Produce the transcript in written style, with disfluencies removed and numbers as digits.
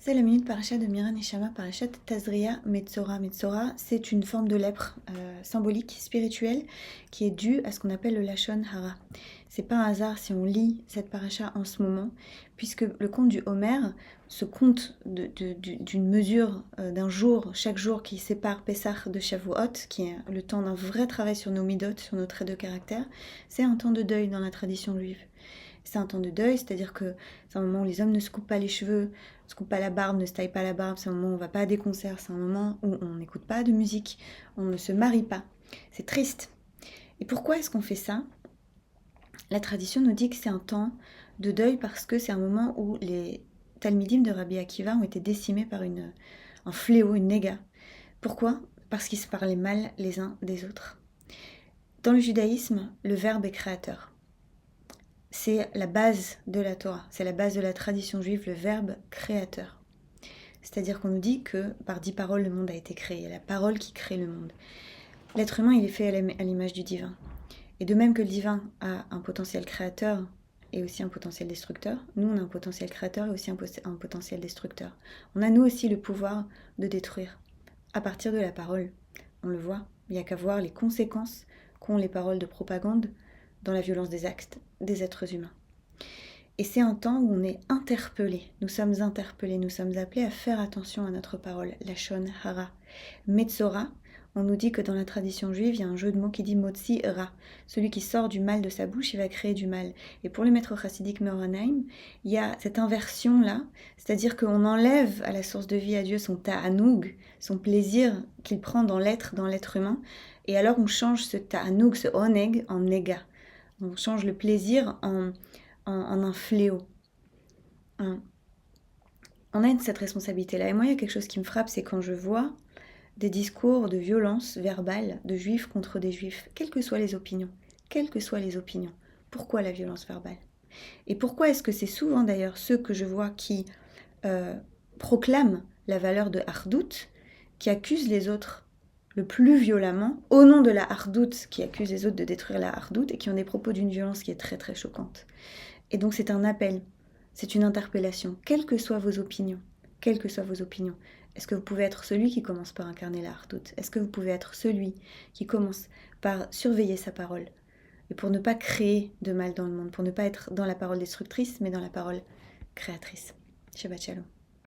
C'est la minute parasha de Mira Neshama, parashat Tazria Metzora. Metzora, c'est une forme de lèpre symbolique, spirituelle, qui est due à ce qu'on appelle le Lashon Hara. C'est pas un hasard si on lit cette parasha en ce moment, puisque le conte du Homer, ce conte d'une mesure d'un jour, chaque jour qui sépare Pessah de Shavuot, qui est le temps d'un vrai travail sur nos midot, sur nos traits de caractère, c'est un temps de deuil dans la tradition juive. C'est un temps de deuil, c'est-à-dire que c'est un moment où les hommes ne se coupent pas les cheveux, ne se coupent pas la barbe, ne se taillent pas la barbe, c'est un moment où on ne va pas à des concerts, c'est un moment où on n'écoute pas de musique, on ne se marie pas. C'est triste. Et pourquoi est-ce qu'on fait ça? La tradition nous dit que c'est un temps de deuil parce que c'est un moment où les Talmidim de Rabbi Akiva ont été décimés par un fléau, une néga. Pourquoi? Parce qu'ils se parlaient mal les uns des autres. Dans le judaïsme, le verbe est créateur. C'est la base de la Torah, c'est la base de la tradition juive, le verbe créateur. C'est-à-dire qu'on nous dit que par 10 paroles, le monde a été créé, la parole qui crée le monde. L'être humain, il est fait à l'image du divin. Et de même que le divin a un potentiel créateur et aussi un potentiel destructeur, nous, on a un potentiel créateur et aussi un potentiel destructeur. On a nous aussi le pouvoir de détruire à partir de la parole. On le voit, il n'y a qu'à voir les conséquences qu'ont les paroles de propagande dans la violence des actes des êtres humains. Et c'est un temps où on est interpellé, nous sommes appelés à faire attention à notre parole, Lashon Hara. Metzora, on nous dit que dans la tradition juive, il y a un jeu de mots qui dit Motzi Ra. Celui qui sort du mal de sa bouche, il va créer du mal. Et pour le maître chassidique Meor Hanaim, il y a cette inversion-là, c'est-à-dire qu'on enlève à la source de vie à Dieu son ta'anoug, son plaisir qu'il prend dans l'être humain, et alors on change ce ta'anoug, ce oneg, en nega. On change le plaisir en un fléau. On a cette responsabilité-là. Et moi, il y a quelque chose qui me frappe, c'est quand je vois des discours de violence verbale de juifs contre des juifs, quelles que soient les opinions. Pourquoi la violence verbale? Et pourquoi est-ce que c'est souvent d'ailleurs ceux que je vois qui proclament la valeur de Hardout, qui accusent les autres le plus violemment, au nom de la Hardout, qui accuse les autres de détruire la Hardout, et qui ont des propos d'une violence qui est très très choquante. Et donc c'est un appel, c'est une interpellation, quelles que soient vos opinions, Est-ce que vous pouvez être celui qui commence par incarner la Hardout? Est-ce que vous pouvez être celui qui commence par surveiller sa parole? Et pour ne pas créer de mal dans le monde, pour ne pas être dans la parole destructrice, mais dans la parole créatrice. Shabbat Shalom.